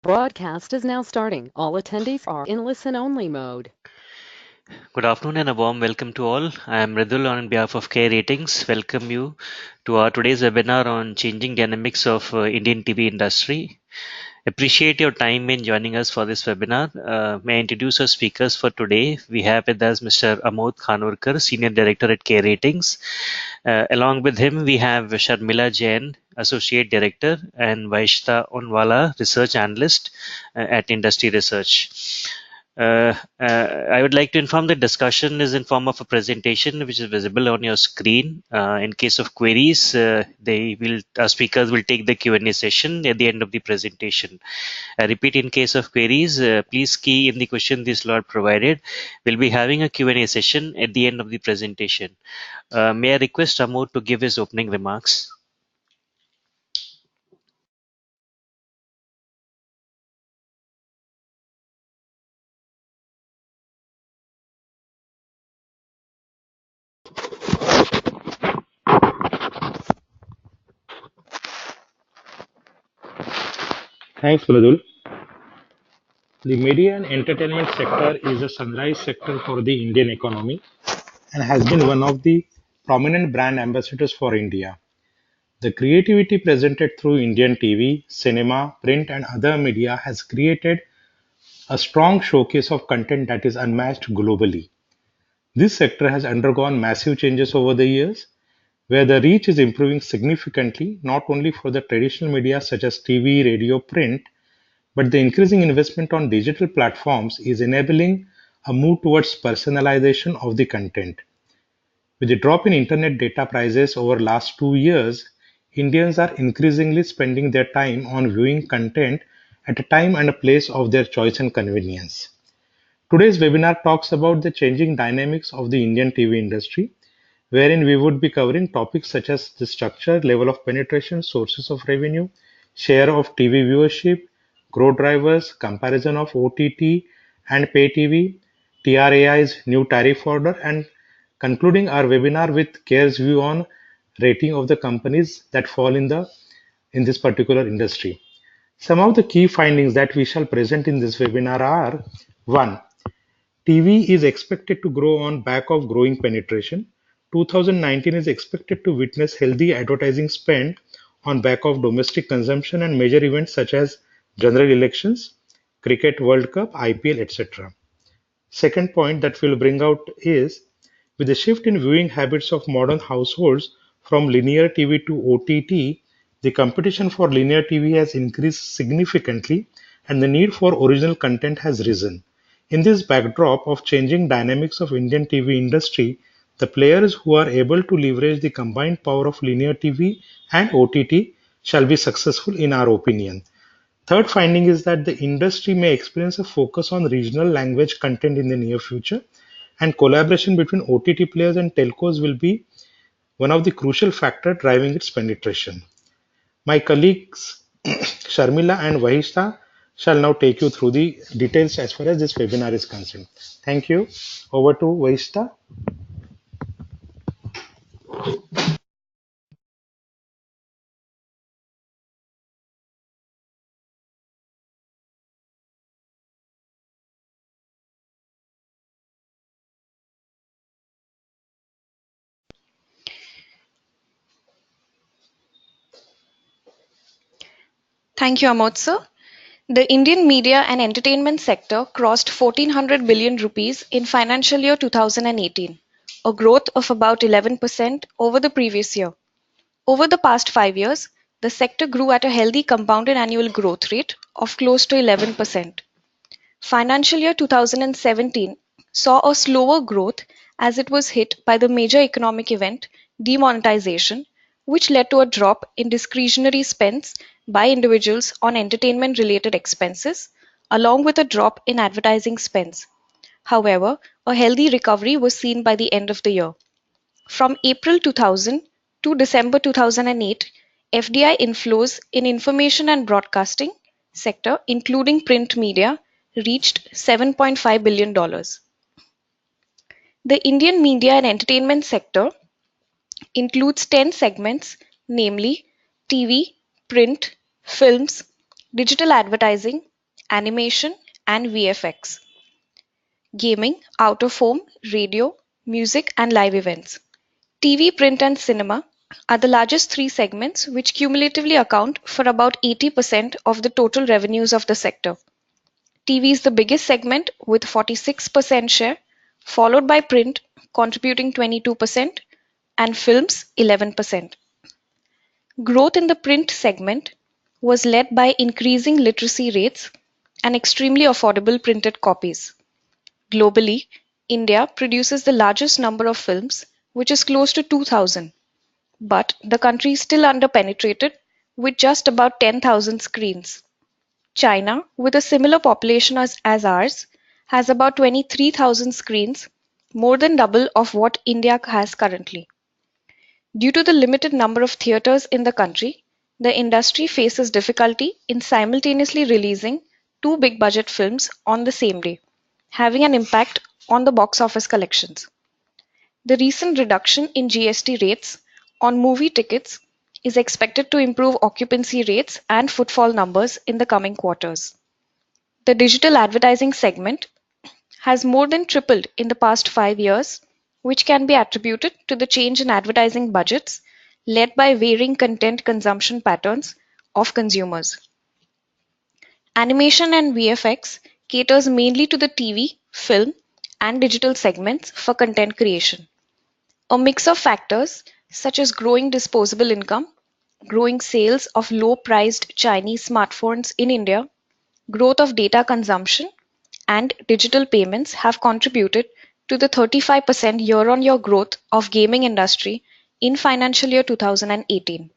Broadcast is now starting. All attendees are in listen-only mode. Good afternoon and a warm welcome to all. I am Ridul on behalf of Care Ratings. Welcome you to our today's webinar on changing dynamics of Indian TV industry. Appreciate your time in joining us for this webinar. May I introduce our speakers for today? We have with us Mr. Amod Khanorkar, Senior Director at Care Ratings. Along with him, we have Sharmila Jain, Associate Director, and Vahishta Unwalla, Research Analyst at Industry Research. I would like to inform that discussion is in form of a presentation which is visible on your screen. In case of queries, our speakers will take the Q&A session at the end of the presentation. I repeat, in case of queries, please key in the question the slot provided. We'll be having a Q&A session at the end of the presentation. May I request Amod to give his opening remarks? Thanks, Pradul. The media and entertainment sector is a sunrise sector for the Indian economy and has been one of the prominent brand ambassadors for India. The creativity presented through Indian TV, cinema, print, and other media has created a strong showcase of content that is unmatched globally. This sector has undergone massive changes over the years, where the reach is improving significantly not only for the traditional media such as TV, radio, print, but the increasing investment on digital platforms is enabling a move towards personalization of the content. With the drop in internet data prices over last 2 years, Indians are increasingly spending their time on viewing content at a time and a place of their choice and convenience. Today's webinar talks about the changing dynamics of the Indian TV industry, wherein we would be covering topics such as the structure, level of penetration, sources of revenue, share of TV viewership, growth drivers, comparison of OTT and pay TV, TRAI's new tariff order, and concluding our webinar with CARE's view on rating of the companies that fall in this particular industry. Some of the key findings that we shall present in this webinar are: 1. TV is expected to grow on back of growing penetration. 2019 is expected to witness healthy advertising spend on back of domestic consumption and major events such as general elections, Cricket World Cup, IPL, etc. Second point that we'll bring out is, with the shift in viewing habits of modern households from linear TV to OTT, the competition for linear TV has increased significantly and the need for original content has risen. In this backdrop of changing dynamics of Indian TV industry, the players who are able to leverage the combined power of linear TV and OTT shall be successful in our opinion. Third finding is that the industry may experience a focus on regional language content in the near future, and collaboration between OTT players and telcos will be one of the crucial factors driving its penetration. My colleagues Sharmila and Vahishta shall now take you through the details as far as this webinar is concerned. Thank you. Over to Vahishta. Thank you, Amod sir. The Indian media and entertainment sector crossed 1400 billion rupees in financial year 2018, a growth of about 11% over the previous year. Over the past 5 years, the sector grew at a healthy compounded annual growth rate of close to 11%. Financial year 2017 saw a slower growth as it was hit by the major economic event, demonetization, which led to a drop in discretionary spends by individuals on entertainment related expenses, along with a drop in advertising spends. However, a healthy recovery was seen by the end of the year. From April 2000 to December 2008, FDI inflows in information and broadcasting sector, including print media, reached $7.5 billion. The Indian media and entertainment sector includes 10 segments, namely TV, print, films, digital advertising, animation, and VFX, gaming, out of home, radio, music, and live events. TV, print, and cinema are the largest three segments which cumulatively account for about 80% of the total revenues of the sector. TV is the biggest segment with 46% share, followed by print contributing 22% and films 11%. Growth in the print segment was led by increasing literacy rates and extremely affordable printed copies. Globally, India produces the largest number of films, which is close to 2,000, but the country is still underpenetrated with just about 10,000 screens. China, with a similar population as ours, has about 23,000 screens, more than double of what India has currently. Due to the limited number of theatres in the country, the industry faces difficulty in simultaneously releasing two big budget films on the same day, having an impact on the box office collections. The recent reduction in GST rates on movie tickets is expected to improve occupancy rates and footfall numbers in the coming quarters. The digital advertising segment has more than tripled in the past 5 years, which can be attributed to the change in advertising budgets led by varying content consumption patterns of consumers. Animation and VFX caters mainly to the TV, film, and digital segments for content creation. A mix of factors such as growing disposable income, growing sales of low-priced Chinese smartphones in India, growth of data consumption, and digital payments have contributed to the 35% year-on-year growth of gaming industry in financial year 2018.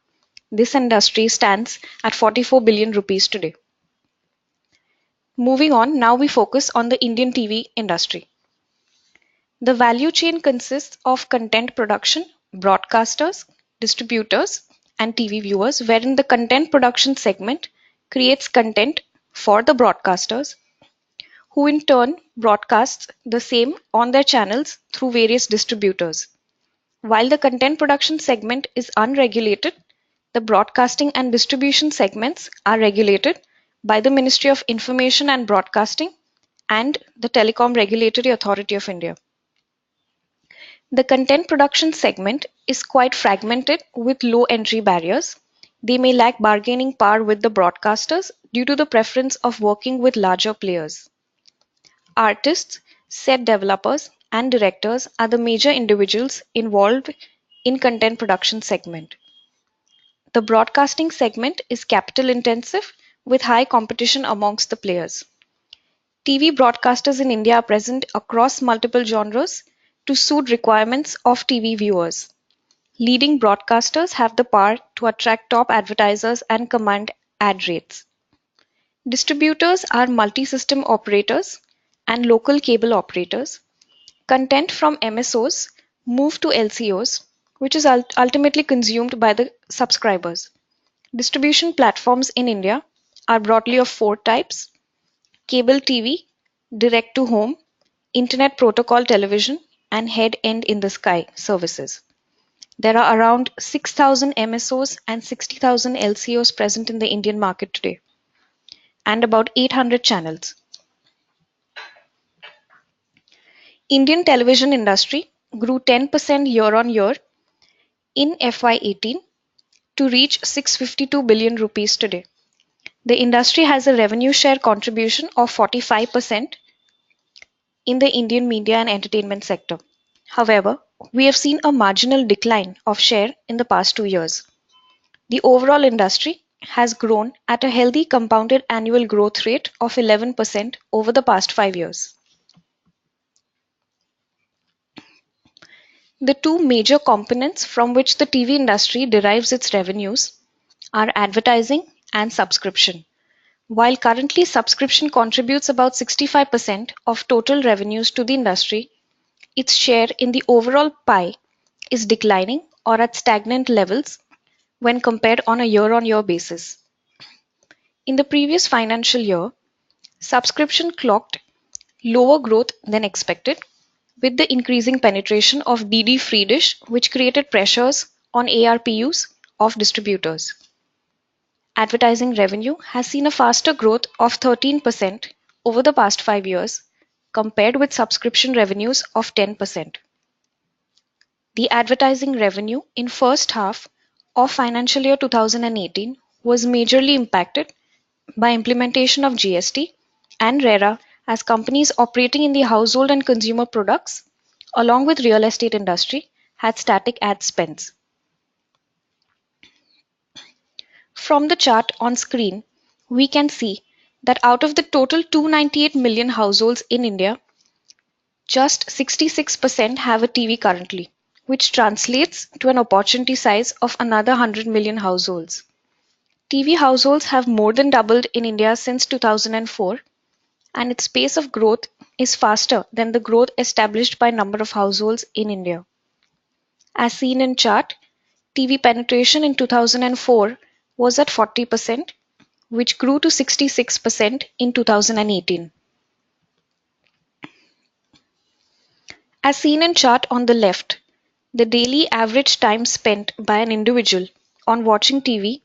This industry stands at 44 billion rupees today. Moving on, now we focus on the Indian TV industry. The value chain consists of content production, broadcasters, distributors, and TV viewers, wherein the content production segment creates content for the broadcasters, who in turn broadcasts the same on their channels through various distributors. While the content production segment is unregulated, the broadcasting and distribution segments are regulated by the Ministry of Information and Broadcasting and the Telecom Regulatory Authority of India. The content production segment is quite fragmented with low entry barriers. They may lack bargaining power with the broadcasters due to the preference of working with larger players. Artists, set developers, and directors are the major individuals involved in content production segment. The broadcasting segment is capital intensive with high competition amongst the players. TV broadcasters in India are present across multiple genres to suit requirements of TV viewers. Leading broadcasters have the power to attract top advertisers and command ad rates. Distributors are multi-system operators and local cable operators. Content from MSOs move to LCOs, which is ultimately consumed by the subscribers. Distribution platforms in India are broadly of four types: cable TV, direct to home, internet protocol television, and head-end in the sky services. There are around 6,000 MSOs and 60,000 LCOs present in the Indian market today, and about 800 channels. Indian television industry grew 10% year-on-year in FY18 to reach 652 billion rupees today. The industry has a revenue share contribution of 45% in the Indian media and entertainment sector. However, we have seen a marginal decline of share in the past 2 years. The overall industry has grown at a healthy compounded annual growth rate of 11% over the past 5 years. The two major components from which the TV industry derives its revenues are advertising and subscription. While currently subscription contributes about 65% of total revenues to the industry, its share in the overall pie is declining or at stagnant levels when compared on a year-on-year basis. In the previous financial year, subscription clocked lower growth than expected, with the increasing penetration of DD free dish, which created pressures on ARPUs of distributors. advertising revenue has seen a faster growth of 13% over the past 5 years compared with subscription revenues of 10%. The advertising revenue in first half of financial year 2018 was majorly impacted by implementation of GST and RERA as companies operating in the household and consumer products along with real estate industry had static ad spends. From the chart on screen, we can see that out of the total 298 million households in India, just 66% have a TV currently, which translates to an opportunity size of another 100 million households. TV households have more than doubled in India since 2004, and its pace of growth is faster than the growth established by number of households in India. As seen in chart, TV penetration in 2004 was at 40%, which grew to 66% in 2018. As seen in chart on the left, the daily average time spent by an individual on watching TV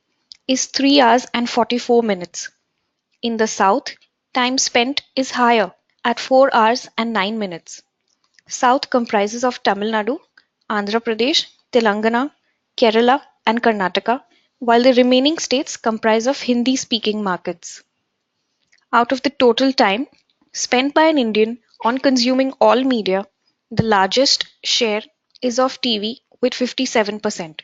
is 3 hours and 44 minutes. In the south, time spent is higher at 4 hours and 9 minutes. South comprises of Tamil Nadu, Andhra Pradesh, Telangana, Kerala and Karnataka, while the remaining states comprise of Hindi-speaking markets. Out of the total time spent by an Indian on consuming all media, the largest share is of TV with 57%.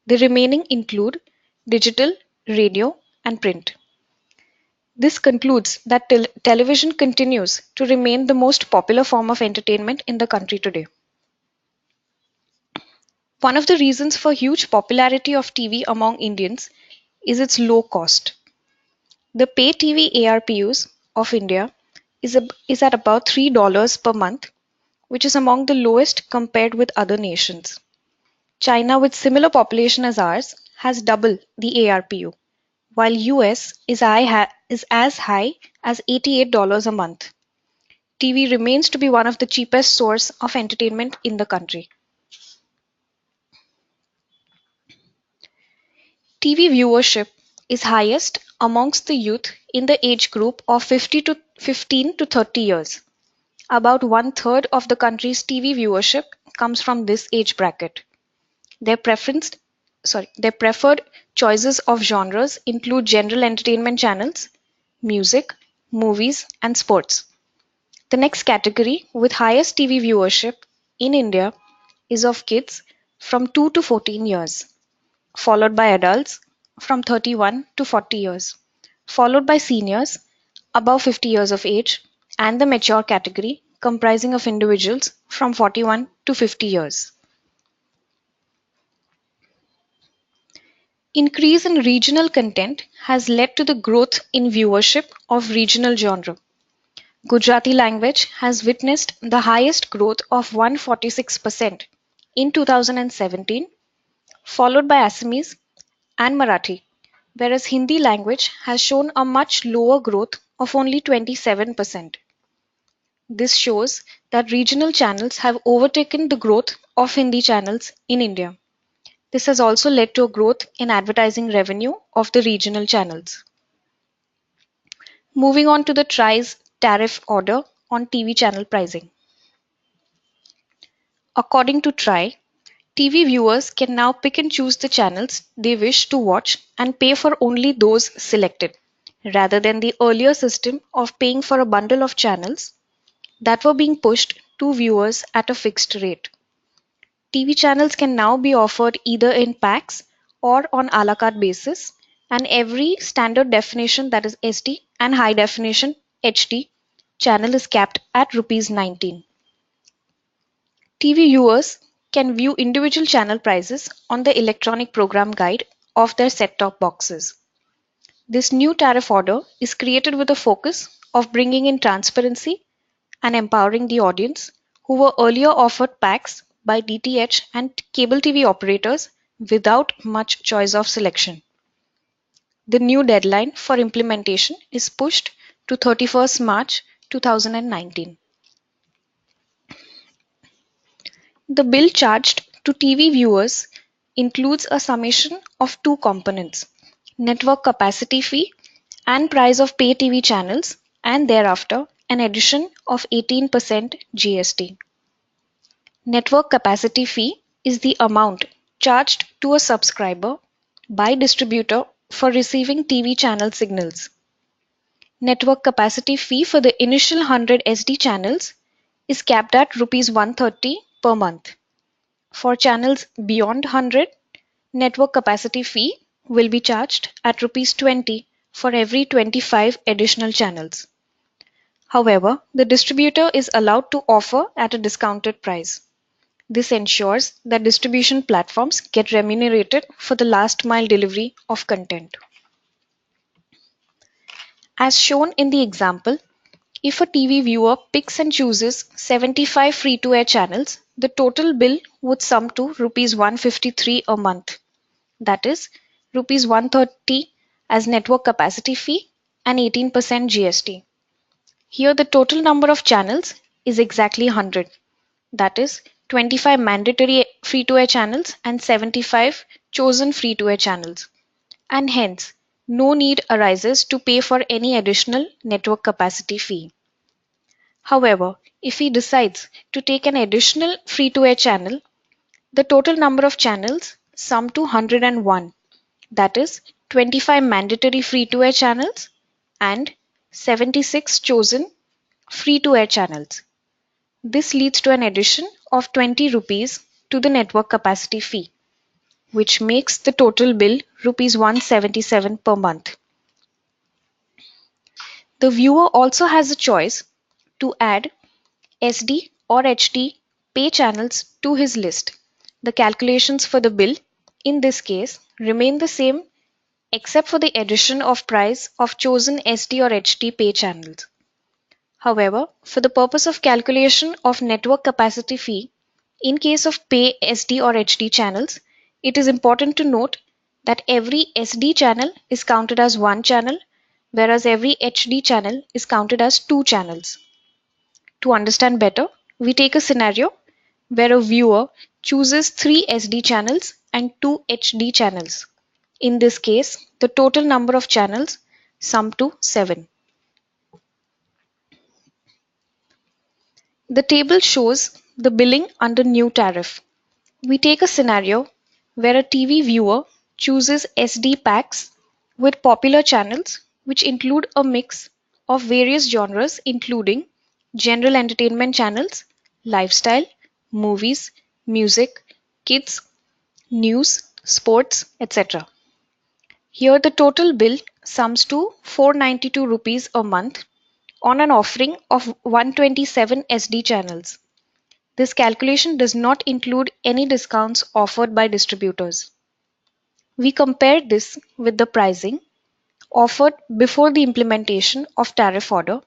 The remaining include digital, radio, and print. This concludes that television continues to remain the most popular form of entertainment in the country today. One of the reasons for huge popularity of TV among Indians is its low cost. The pay TV ARPUs of India is at about $3 per month, which is among the lowest compared with other nations. China, with similar population as ours, has double the ARPU, while US is as high as $88 a month. TV remains to be one of the cheapest source of entertainment in the country. TV viewership is highest amongst the youth in the age group of 15 to 30 years. About one-third of the country's TV viewership comes from this age bracket. Their preferred choices of genres include general entertainment channels, music, movies, and sports. The next category with highest TV viewership in India is of kids from 2 to 14 years, followed by adults from 31 to 40 years, followed by seniors above 50 years of age, and the mature category comprising of individuals from 41 to 50 years. Increase in regional content has led to the growth in viewership of regional genre. Gujarati language has witnessed the highest growth of 146% in 2017, followed by Assamese and Marathi, whereas Hindi language has shown a much lower growth of only 27%. This shows that regional channels have overtaken the growth of Hindi channels in India. This has also led to a growth in advertising revenue of the regional channels. Moving on to the TRAI's tariff order on TV channel pricing. According to TRAI, TV viewers can now pick and choose the channels they wish to watch and pay for only those selected, rather than the earlier system of paying for a bundle of channels that were being pushed to viewers at a fixed rate. TV channels can now be offered either in packs or on a la carte basis, and every standard definition, that is SD, and high definition HD channel is capped at Rs 19. TV viewers can view individual channel prices on the electronic program guide of their set-top boxes. This new tariff order is created with a focus of bringing in transparency and empowering the audience who were earlier offered packs by DTH and cable TV operators without much choice of selection. The new deadline for implementation is pushed to 31st March 2019. The bill charged to TV viewers includes a summation of two components, network capacity fee, and price of pay TV channels, and thereafter an addition of 18% GST. Network capacity fee is the amount charged to a subscriber by distributor for receiving TV channel signals. Network capacity fee for the initial 100 SD channels is capped at Rs 130 per month. For channels beyond 100, network capacity fee will be charged at Rs 20 for every 25 additional channels. However, the distributor is allowed to offer at a discounted price. This ensures that distribution platforms get remunerated for the last mile delivery of content. As shown in the example, if a TV viewer picks and chooses 75 free-to-air channels, the total bill would sum to Rs 153 a month. That is, Rs 130 as network capacity fee and 18% GST. Here the total number of channels is exactly 100. That is, 25 mandatory free-to-air channels and 75 chosen free-to-air channels. And hence, no need arises to pay for any additional network capacity fee. However, if he decides to take an additional free-to-air channel, the total number of channels sum to 101. That is 25 mandatory free-to-air channels and 76 chosen free-to-air channels. This leads to an addition of 20 rupees to the network capacity fee, which makes the total bill Rs 177 per month. The viewer also has a choice to add SD or HD pay channels to his list. The calculations for the bill in this case remain the same except for the addition of price of chosen SD or HD pay channels. However, for the purpose of calculation of network capacity fee, in case of pay SD or HD channels, it is important to note that every SD channel is counted as one channel, whereas every HD channel is counted as two channels. To understand better, we take a scenario where a viewer chooses 3 SD channels and 2 HD channels. In this case, the total number of channels sum to 7. The table shows the billing under new tariff. We take a scenario where a TV viewer chooses SD packs with popular channels which include a mix of various genres including general entertainment channels, lifestyle, movies, music, kids, news, sports, etc. Here the total bill sums to 492 rupees a month on an offering of 127 SD channels. This calculation does not include any discounts offered by distributors. We compared this with the pricing offered before the implementation of tariff order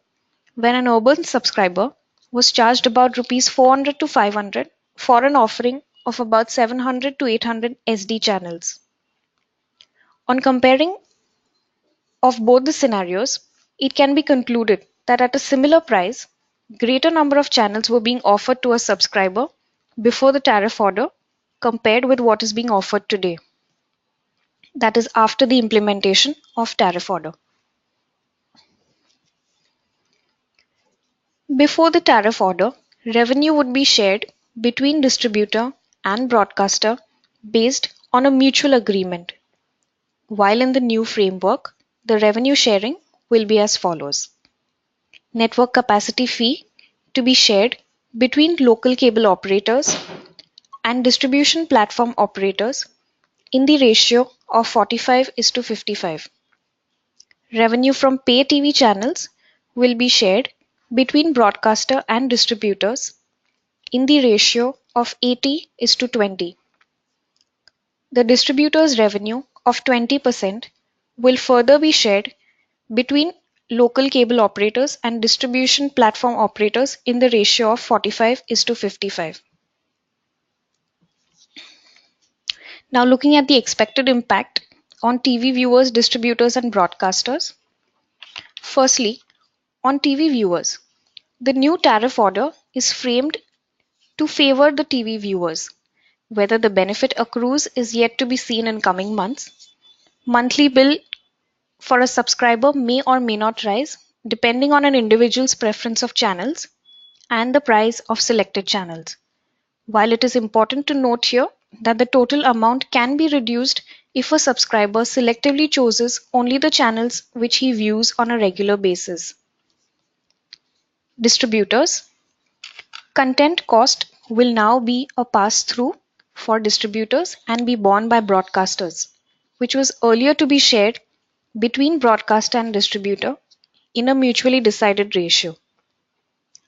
when an urban subscriber was charged about Rs 400 to 500 for an offering of about 700 to 800 SD channels. On comparing of both the scenarios, it can be concluded that at a similar price, greater number of channels were being offered to a subscriber before the tariff order compared with what is being offered today. That is after the implementation of tariff order. Before the tariff order, revenue would be shared between distributor and broadcaster based on a mutual agreement, while in the new framework, the revenue sharing will be as follows. Network capacity fee to be shared between local cable operators and distribution platform operators in the ratio of 45:55. Revenue from pay TV channels will be shared between broadcaster and distributors in the ratio of 80:20. The distributor's revenue of 20% will further be shared between local cable operators and distribution platform operators in the ratio of 45:55. Now looking at the expected impact on TV viewers, distributors and broadcasters. Firstly, on TV viewers, the new tariff order is framed to favor the TV viewers. Whether the benefit accrues is yet to be seen in coming months. Monthly bill for a subscriber may or may not rise depending on an individual's preference of channels and the price of selected channels. While it is important to note here that the total amount can be reduced if a subscriber selectively chooses only the channels which he views on a regular basis. Distributors. Content cost will now be a pass-through for distributors and be borne by broadcasters, which was earlier to be shared between broadcaster and distributor in a mutually decided ratio.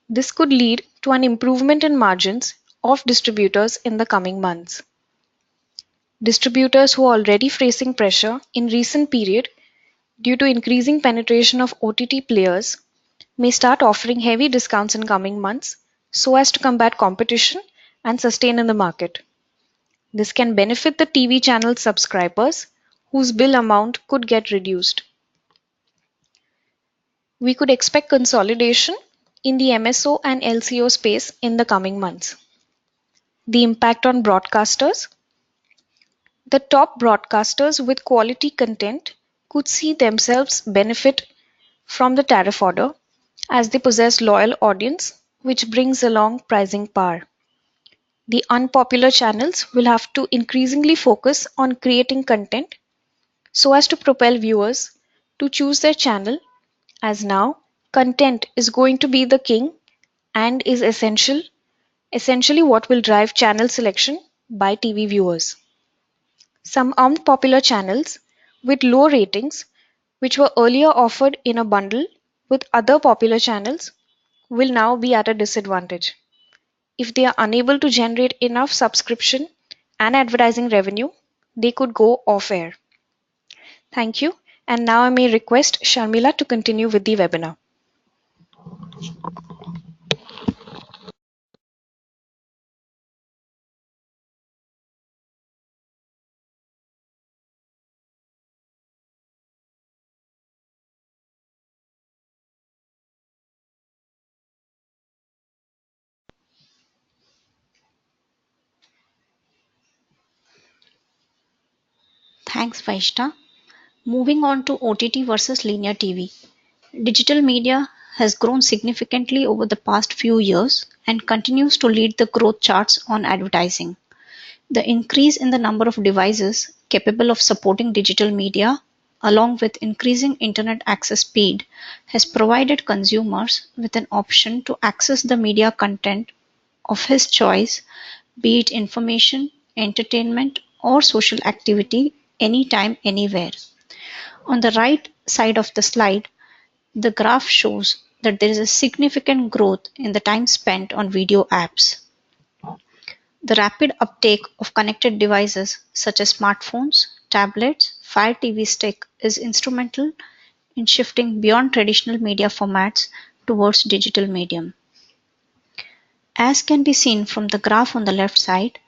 This could lead to an improvement in margins of distributors in the coming months. Distributors who are already facing pressure in recent period due to increasing penetration of OTT players may start offering heavy discounts in coming months so as to combat competition and sustain in the market. This can benefit the TV channel subscribers whose bill amount could get reduced. We could expect consolidation in the MSO and LCO space in the coming months. The impact on broadcasters. The top broadcasters with quality content could see themselves benefit from the tariff order as they possess loyal audience which brings along pricing power. The unpopular channels will have to increasingly focus on creating content so as to propel viewers to choose their channel, as now content is going to be the king and is essentially what will drive channel selection by TV viewers. Some unpopular channels with low ratings, which were earlier offered in a bundle with other popular channels, will now be at a disadvantage. If they are unable to generate enough subscription and advertising revenue, they could go off air. Thank you. And now I may request Sharmila to continue with the webinar. Thanks, Vahishta. Moving on to OTT versus linear TV. Digital media has grown significantly over the past few years and continues to lead the growth charts on advertising. The increase in the number of devices capable of supporting digital media, along with increasing internet access speed, has provided consumers with an option to access the media content of his choice, be it information, entertainment, or social activity, anytime, anywhere. On the right side of the slide, the graph shows that there is a significant growth in the time spent on video apps. The rapid uptake of connected devices such as smartphones, tablets, Fire TV Stick is instrumental in shifting beyond traditional media formats towards digital medium. As can be seen from the graph on the left side,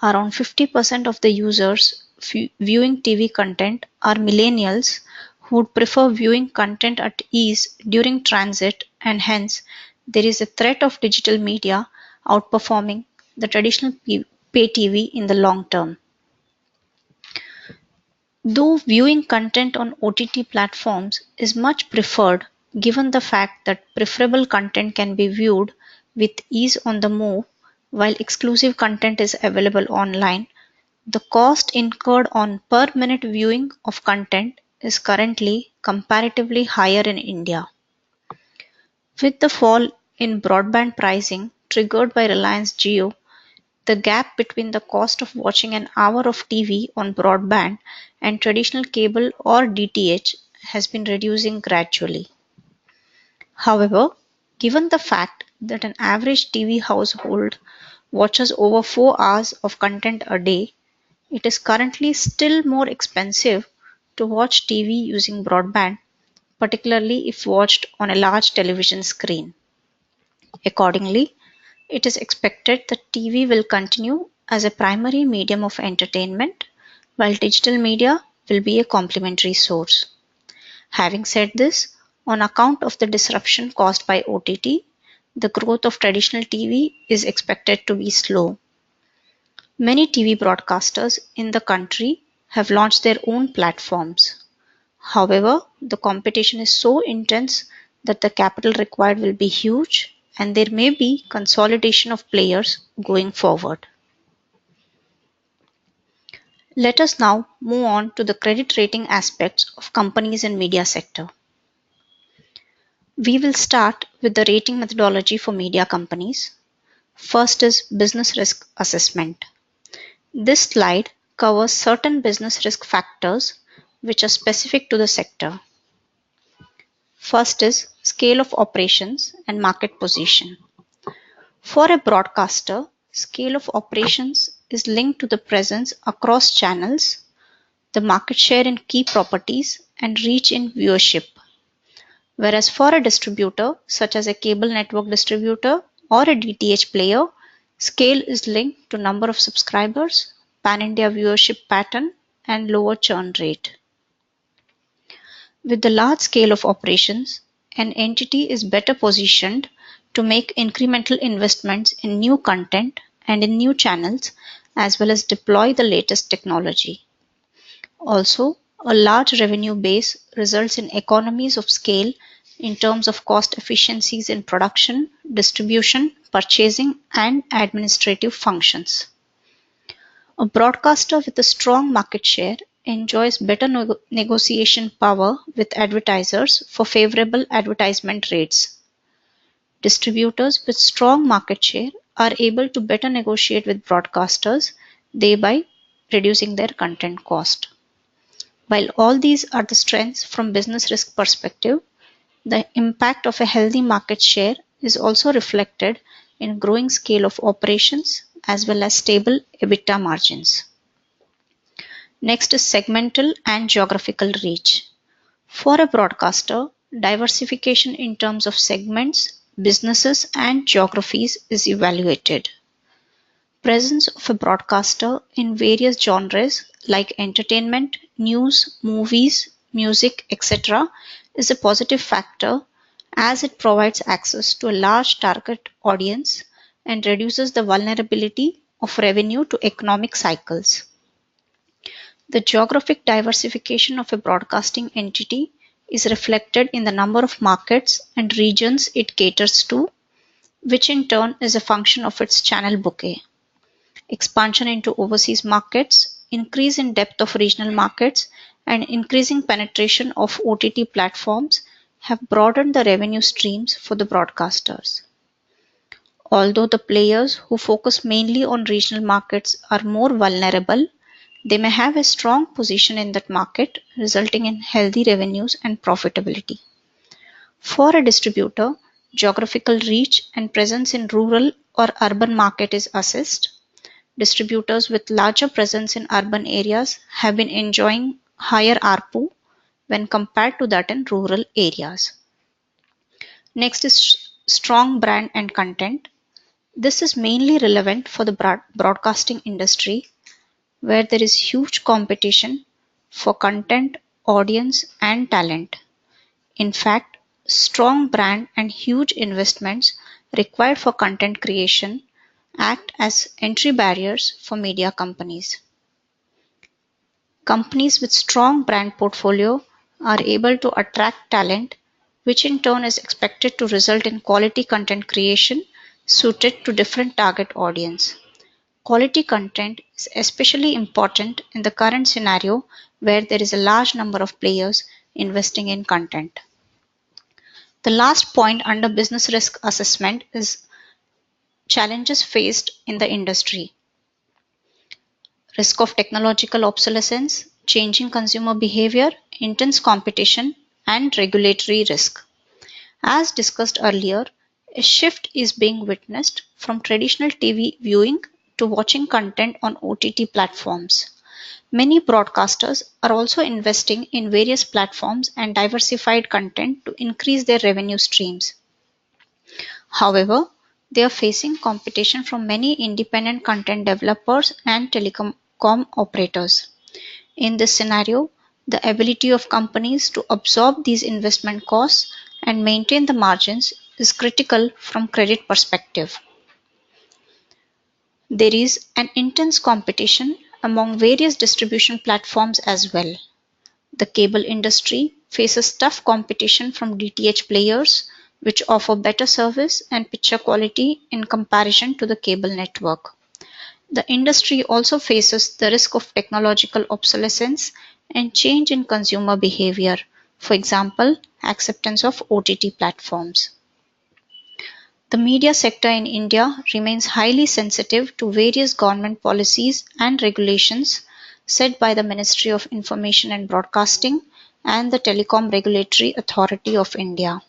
around 50% of the users viewing TV content are millennials who would prefer viewing content at ease during transit, and hence there is a threat of digital media outperforming the traditional pay TV in the long term. Though viewing content on OTT platforms is much preferred given the fact that preferable content can be viewed with ease on the move while exclusive content is available online, the cost incurred on per minute viewing of content is currently comparatively higher in India. With the fall in broadband pricing triggered by Reliance Jio, the gap between the cost of watching an hour of TV on broadband and traditional cable or DTH has been reducing gradually. However, given the fact that an average TV household watches over 4 hours of content a day, it is currently still more expensive to watch TV using broadband, particularly if watched on a large television screen. Accordingly, it is expected that TV will continue as a primary medium of entertainment, while digital media will be a complementary source. Having said this, on account of the disruption caused by OTT, the growth of traditional TV is expected to be slow. Many TV broadcasters in the country have launched their own platforms. However, the competition is so intense that the capital required will be huge and there may be consolidation of players going forward. Let us now move on to the credit rating aspects of companies in media sector. We will start with the rating methodology for media companies. First is business risk assessment. This slide covers certain business risk factors which are specific to the sector. First is scale of operations and market position. For a broadcaster, scale of operations is linked to the presence across channels, the market share in key properties, and reach in viewership. Whereas for a distributor, such as a cable network distributor or a DTH player, scale is linked to number of subscribers, pan-India viewership pattern, and lower churn rate. With the large scale of operations, an entity is better positioned to make incremental investments in new content and in new channels, as well as deploy the latest technology. Also, a large revenue base results in economies of scale in terms of cost efficiencies in production, distribution, purchasing, and administrative functions. A broadcaster with a strong market share enjoys better negotiation power with advertisers for favorable advertisement rates. Distributors with strong market share are able to better negotiate with broadcasters, thereby reducing their content cost. While all these are the strengths from business risk perspective, the impact of a healthy market share is also reflected in growing scale of operations as well as stable EBITDA margins. Next is segmental and geographical reach. For a broadcaster, diversification in terms of segments, businesses, and geographies is evaluated. Presence of a broadcaster in various genres like entertainment, news, movies, music, etc. is a positive factor as it provides access to a large target audience and reduces the vulnerability of revenue to economic cycles. The geographic diversification of a broadcasting entity is reflected in the number of markets and regions it caters to, which in turn is a function of its channel bouquet. Expansion into overseas markets, increase in depth of regional markets, and increasing penetration of OTT platforms have broadened the revenue streams for the broadcasters. Although the players who focus mainly on regional markets are more vulnerable, they may have a strong position in that market, resulting in healthy revenues and profitability. For a distributor, geographical reach and presence in rural or urban market is assessed. Distributors with larger presence in urban areas have been enjoying higher ARPU when compared to that in rural areas. Next is strong brand and content. This is mainly relevant for the broadcasting industry, where there is huge competition for content, audience, and talent. In fact, strong brand and huge investments required for content creation act as entry barriers for media companies. Companies with strong brand portfolio are able to attract talent, which in turn is expected to result in quality content creation suited to different target audience. Quality content is especially important in the current scenario where there is a large number of players investing in content. The last point under business risk assessment is challenges faced in the industry. Risk of technological obsolescence, changing consumer behavior, intense competition, and regulatory risk. As discussed earlier, a shift is being witnessed from traditional TV viewing to watching content on OTT platforms. Many broadcasters are also investing in various platforms and diversified content to increase their revenue streams. However, they are facing competition from many independent content developers and telecom operators. In this scenario, the ability of companies to absorb these investment costs and maintain the margins is critical from credit perspective. There is an intense competition among various distribution platforms as well. The cable industry faces tough competition from DTH players, which offer better service and picture quality in comparison to the cable network. The industry also faces the risk of technological obsolescence and change in consumer behavior, for example, acceptance of OTT platforms. The media sector in India remains highly sensitive to various government policies and regulations set by the Ministry of Information and Broadcasting and the Telecom Regulatory Authority of India.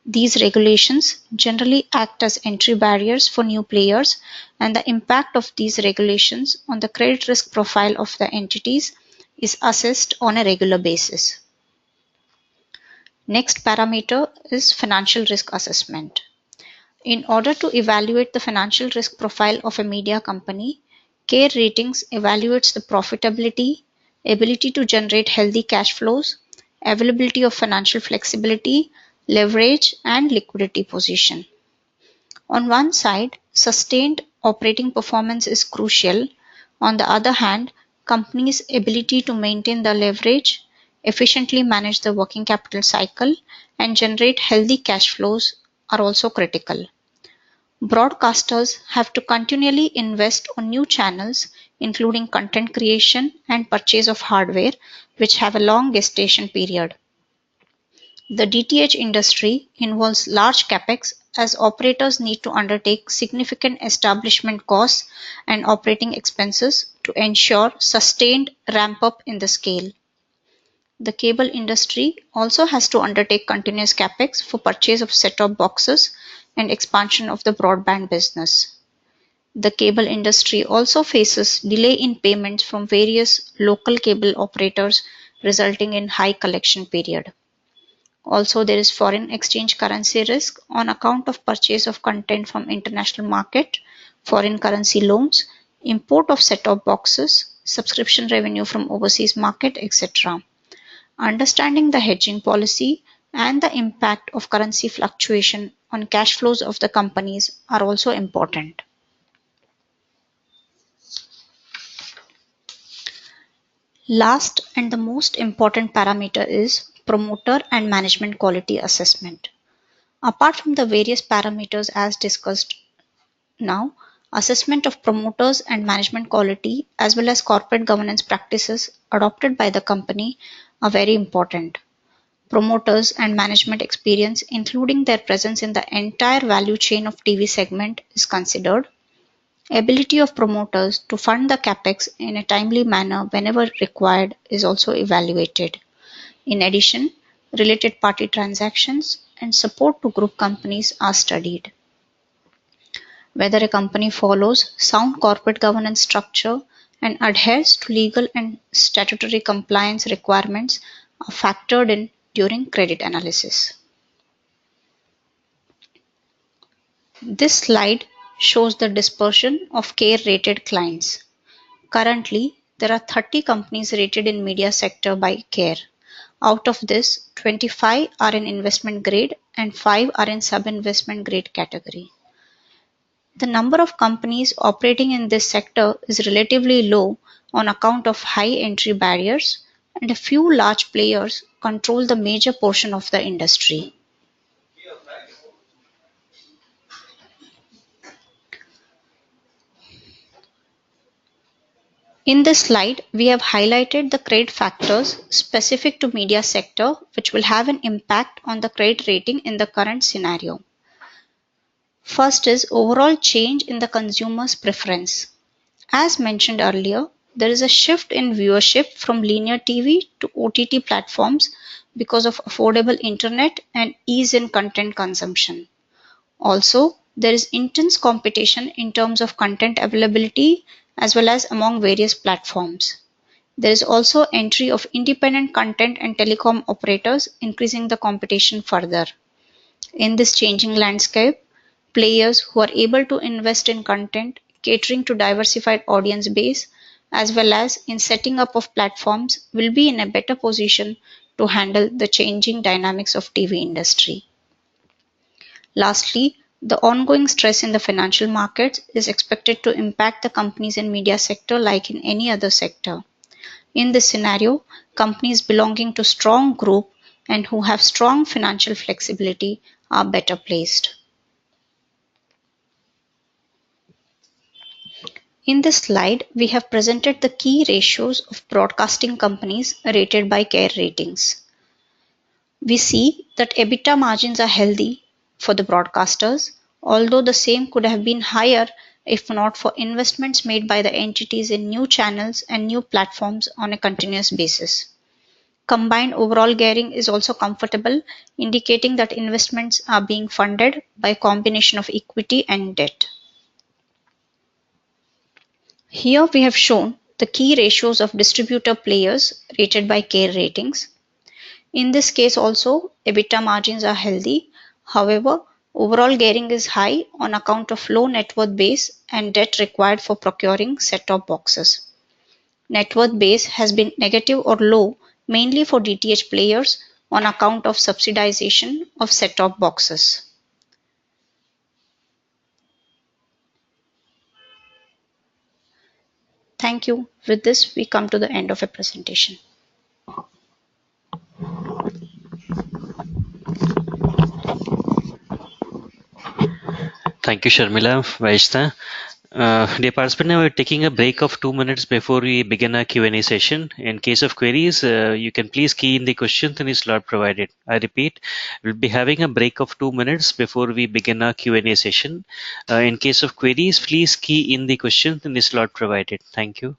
These regulations generally act as entry barriers for new players, and the impact of these regulations on the credit risk profile of the entities is assessed on a regular basis. Next parameter is financial risk assessment. In order to evaluate the financial risk profile of a media company, CARE Ratings evaluates the profitability, ability to generate healthy cash flows, availability of financial flexibility, leverage, and liquidity position. On one side, sustained operating performance is crucial. On the other hand, companies' ability to maintain the leverage, efficiently manage the working capital cycle, and generate healthy cash flows are also critical. Broadcasters have to continually invest on new channels, including content creation and purchase of hardware, which have a long gestation period. The DTH industry involves large capex as operators need to undertake significant establishment costs and operating expenses to ensure sustained ramp-up in the scale. The cable industry also has to undertake continuous capex for purchase of set-top boxes and expansion of the broadband business. The cable industry also faces delay in payments from various local cable operators, resulting in high collection period. Also, there is foreign exchange currency risk on account of purchase of content from international market, foreign currency loans, import of set-top boxes, subscription revenue from overseas market, etc. Understanding the hedging policy and the impact of currency fluctuation on cash flows of the companies are also important. Last and the most important parameter is promoter and management quality assessment. Apart from the various parameters as discussed now, assessment of promoters and management quality as well as corporate governance practices adopted by the company are very important. Promoters and management experience, including their presence in the entire value chain of TV segment, is considered. Ability of promoters to fund the capex in a timely manner whenever required is also evaluated. In addition, related party transactions and support to group companies are studied. Whether a company follows sound corporate governance structure and adheres to legal and statutory compliance requirements are factored in during credit analysis. This slide shows the dispersion of CARE-rated clients. Currently, there are 30 companies rated in media sector by CARE. Out of this, 25 are in investment grade and 5 are in sub-investment grade category. The number of companies operating in this sector is relatively low on account of high entry barriers, and a few large players control the major portion of the industry. In this slide, we have highlighted the credit factors specific to media sector which will have an impact on the credit rating in the current scenario. First is overall change in the consumer's preference. As mentioned earlier, there is a shift in viewership from linear TV to OTT platforms because of affordable internet and ease in content consumption. Also, there is intense competition in terms of content availability as well as among various platforms. There is also entry of independent content and telecom operators, increasing the competition further. In this changing landscape, players who are able to invest in content catering to diversified audience base as well as in setting up of platforms will be in a better position to handle the changing dynamics of TV industry. Lastly, The ongoing stress in the financial markets is expected to impact the companies and media sector like in any other sector. In this scenario, companies belonging to strong group and who have strong financial flexibility are better placed. In this slide, we have presented the key ratios of broadcasting companies rated by CARE ratings. We see that EBITDA margins are healthy for the broadcasters, although the same could have been higher if not for investments made by the entities in new channels and new platforms on a continuous basis. Combined overall gearing is also comfortable, indicating that investments are being funded by a combination of equity and debt. Here we have shown the key ratios of distributor players rated by CARE ratings. In this case also, EBITDA margins are healthy. However, overall gearing is high on account of low net worth base and debt required for procuring set-top boxes. Net worth base has been negative or low mainly for DTH players on account of subsidization of set-top boxes. Thank you. With this, we come to the end of a presentation. Thank you, Sharmila, Vahishta. Dear participants, we're taking a break of 2 minutes before we begin our Q&A session. In case of queries, you can please key in the questions in the slot provided. I repeat, we'll be having a break of 2 minutes before we begin our Q&A session. In case of queries, please key in the questions in the slot provided. Thank you.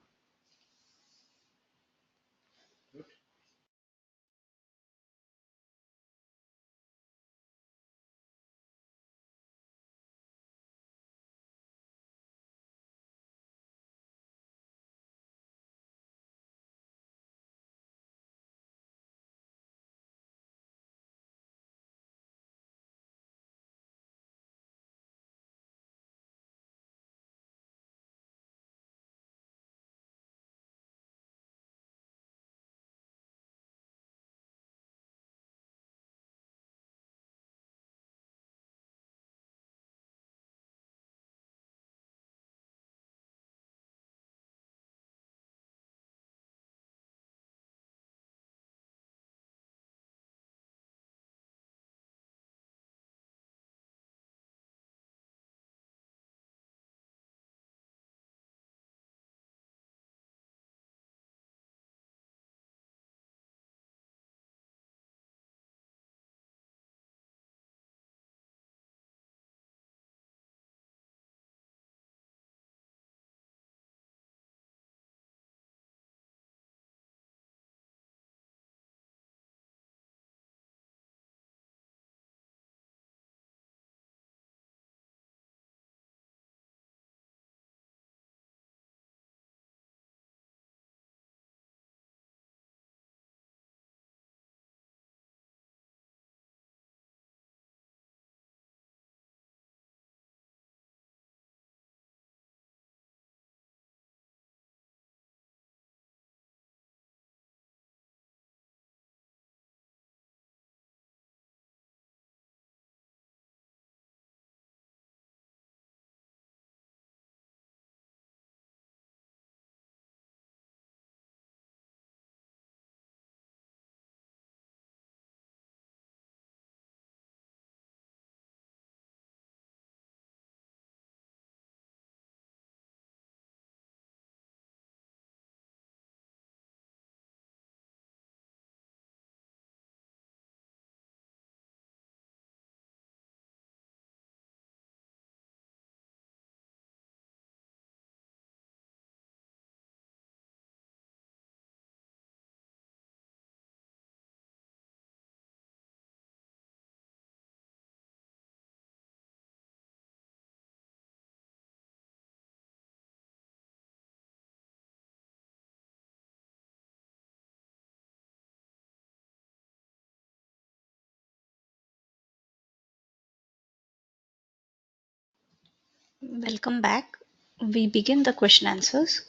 Welcome back. We begin the question answers.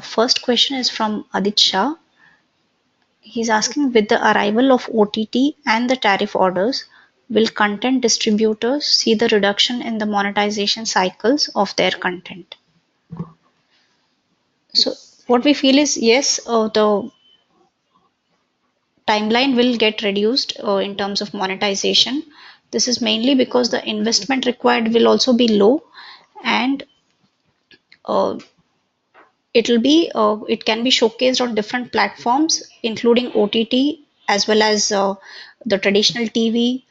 First question is from Adit Shah. He's asking, with the arrival of OTT and the tariff orders, will content distributors see the reduction in the monetization cycles of their content? So what we feel is yes, the timeline will get reduced in terms of monetization. This is mainly because the investment required will also be low, and uh, it can be showcased on different platforms including OTT as well as the traditional TV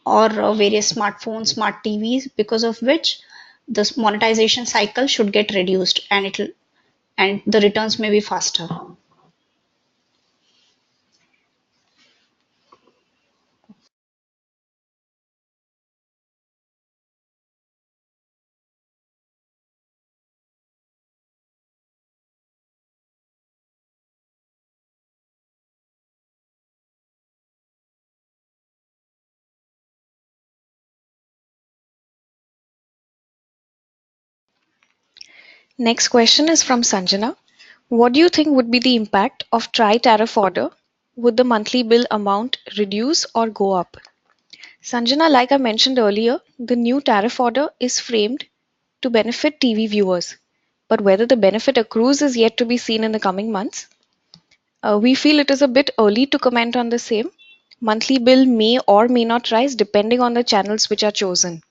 or various smartphones, smart TVs, because of which the monetization cycle should get reduced and the returns may be faster. Next question is from Sanjana. What do you think would be the impact of tariff order? Would the monthly bill amount reduce or go up? Sanjana, like I mentioned earlier, the new tariff order is framed to benefit TV viewers. But whether the benefit accrues is yet to be seen in the coming months. We feel it is a bit early to comment on the same. Monthly bill may or may not rise depending on the channels which are chosen.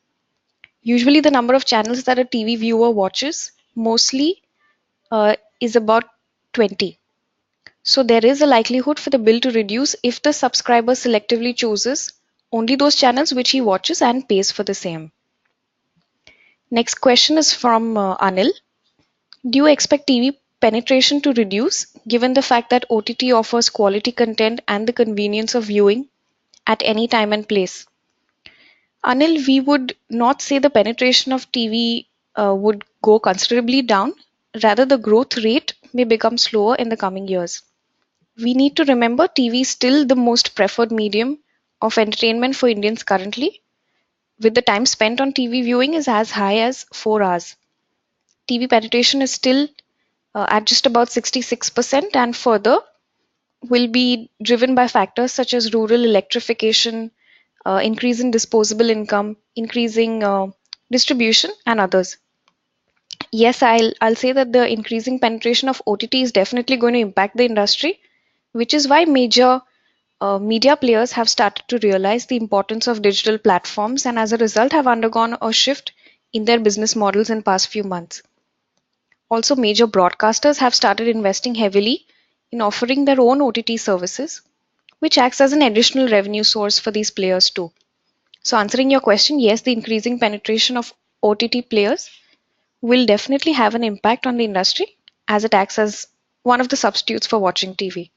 Usually, the number of channels that a TV viewer watches mostly is about 20. So, there is a likelihood for the bill to reduce if the subscriber selectively chooses only those channels which he watches and pays for the same. Next question is from Anil. Do you expect TV penetration to reduce given the fact that OTT offers quality content and the convenience of viewing at any time and place? Anil, we would not say the penetration of TV would go considerably down. Rather, the growth rate may become slower in the coming years. We need to remember TV is still the most preferred medium of entertainment for Indians currently, with the time spent on TV viewing is as high as 4 hours. TV penetration is still at just about 66% and further will be driven by factors such as rural electrification, increase in disposable income, increasing distribution, and others. Yes, I'll say that the increasing penetration of OTT is definitely going to impact the industry, which is why major media players have started to realize the importance of digital platforms and as a result have undergone a shift in their business models in past few months. Also, major broadcasters have started investing heavily in offering their own OTT services, which acts as an additional revenue source for these players too. So, answering your question, yes, the increasing penetration of OTT players will definitely have an impact on the industry as it acts as one of the substitutes for watching TV.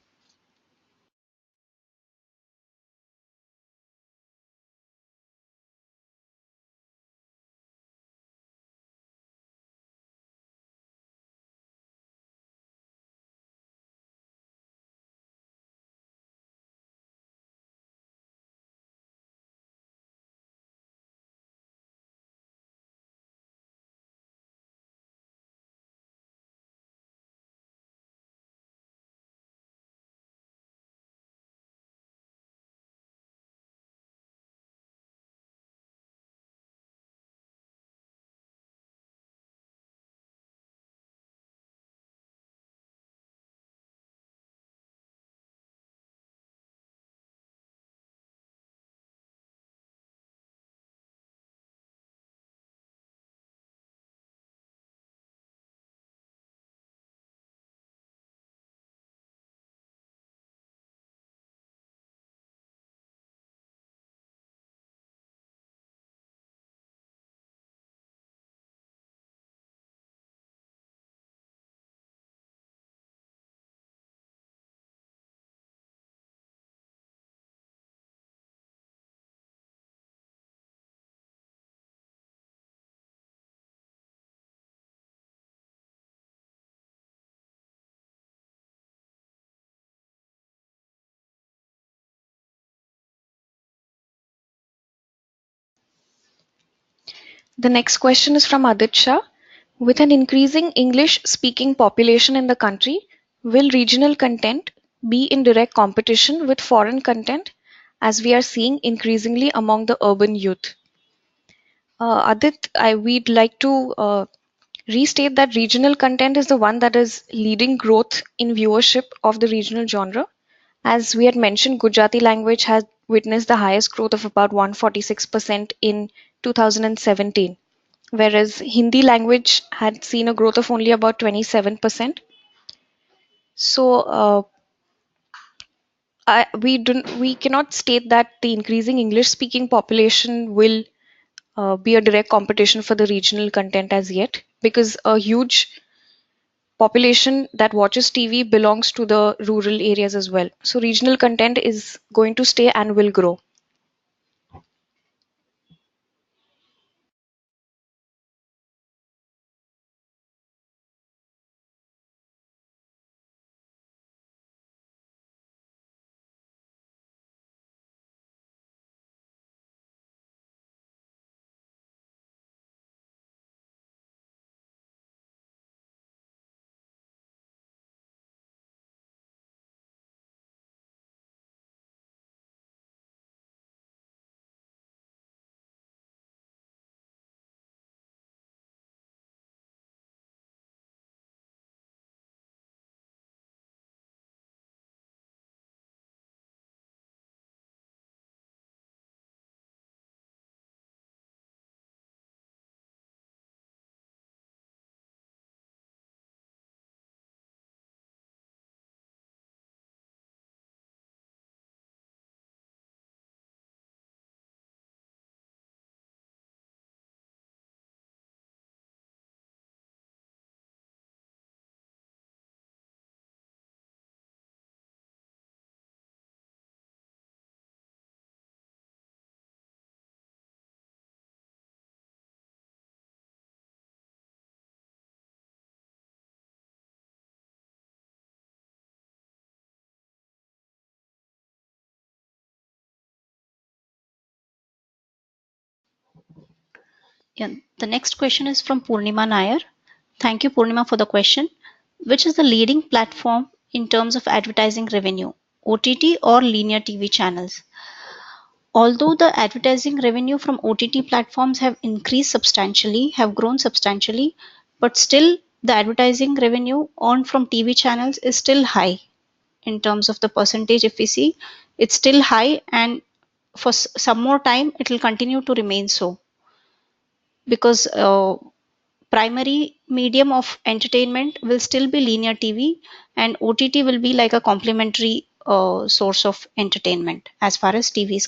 The next question is from Adit Shah. With an increasing English-speaking population in the country, will regional content be in direct competition with foreign content as we are seeing increasingly among the urban youth. Adit, we'd like to restate that regional content is the one that is leading growth in viewership of the regional genre. As we had mentioned, Gujarati language has witnessed the highest growth of about 146% in 2017, whereas Hindi language had seen a growth of only about 27%. So we cannot state that the increasing English-speaking population will be a direct competition for the regional content as yet, because a huge population that watches TV belongs to the rural areas as well. So regional content is going to stay and will grow. Yeah, the next question is from Purnima Nair. Thank you, Purnima, for the question. Which is the leading platform in terms of advertising revenue, OTT or linear TV channels? Although the advertising revenue from OTT platforms have grown substantially, but still the advertising revenue earned from TV channels is still high in terms of the percentage. If we see, it's still high, and for some more time it will continue to remain so, because primary medium of entertainment will still be linear TV, and OTT will be like a complementary source of entertainment as far as TV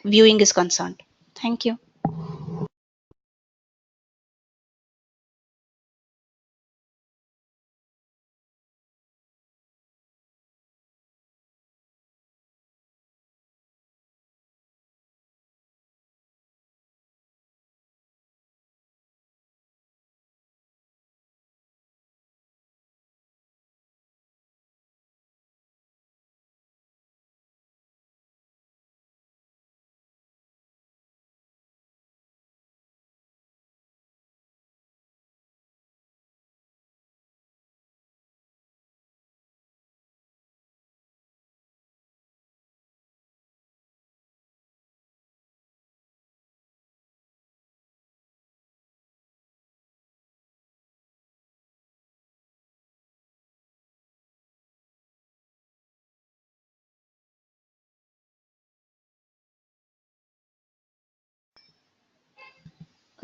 viewing is concerned. Thank you.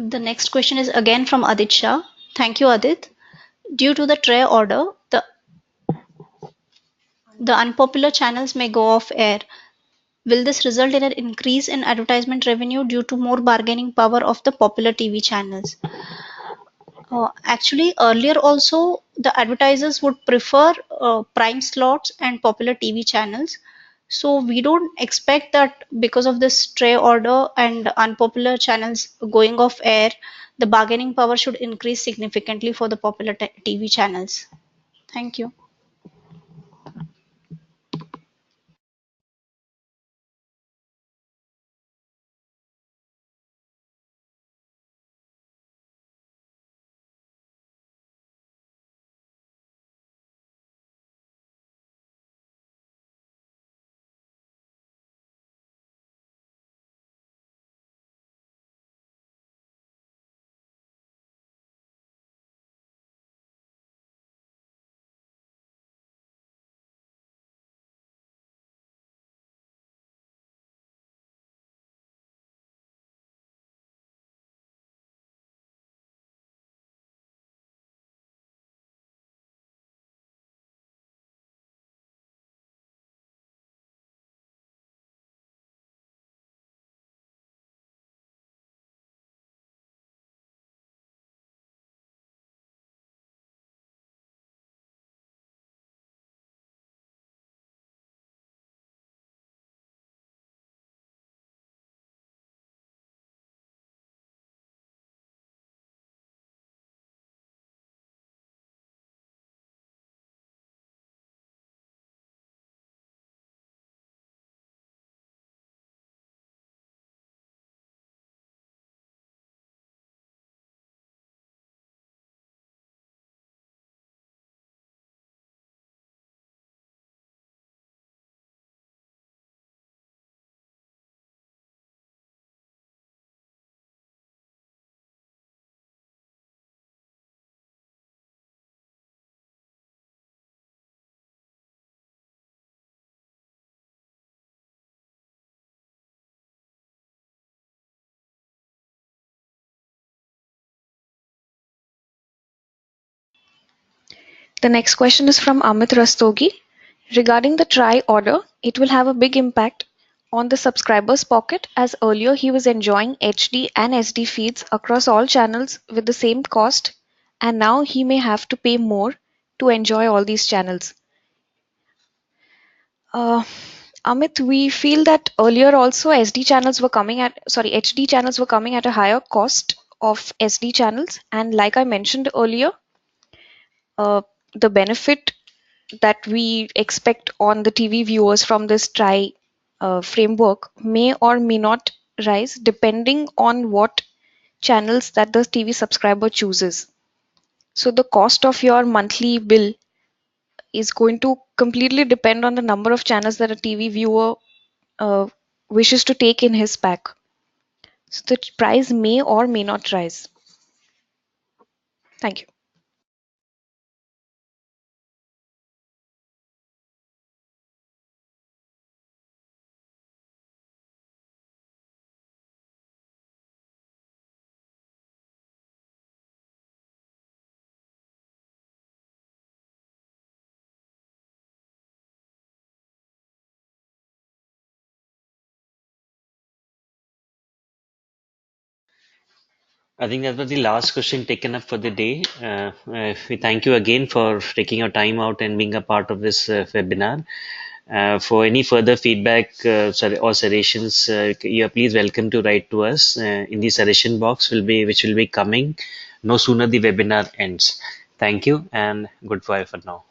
The next question is again from Adit Shah. Thank you, Adit. Due to the tray order, the unpopular channels may go off air. Will this result in an increase in advertisement revenue due to more bargaining power of the popular TV channels? Actually, earlier also the advertisers would prefer prime slots and popular TV channels. So we don't expect that because of this stray order and unpopular channels going off air, the bargaining power should increase significantly for the popular TV channels. Thank you. The next question is from Amit Rastogi. Regarding the try order, it will have a big impact on the subscriber's pocket, as earlier he was enjoying HD and SD feeds across all channels with the same cost, and now he may have to pay more to enjoy all these channels. Uh, Amit, we feel that earlier also HD channels were coming at HD channels were coming at a higher cost of SD channels, and like I mentioned earlier, the benefit that we expect on the TV viewers from this try framework may or may not rise depending on what channels that the TV subscriber chooses. So the cost of your monthly bill is going to completely depend on the number of channels that a TV viewer uh, wishes to take in his pack. So the price may or may not rise. Thank you. I think that was the last question taken up for the day. We thank you again for taking your time out and being a part of this webinar. For any further feedback or suggestions, you are please welcome to write to us in the suggestion box which will be coming no sooner the webinar ends. Thank you and goodbye for now.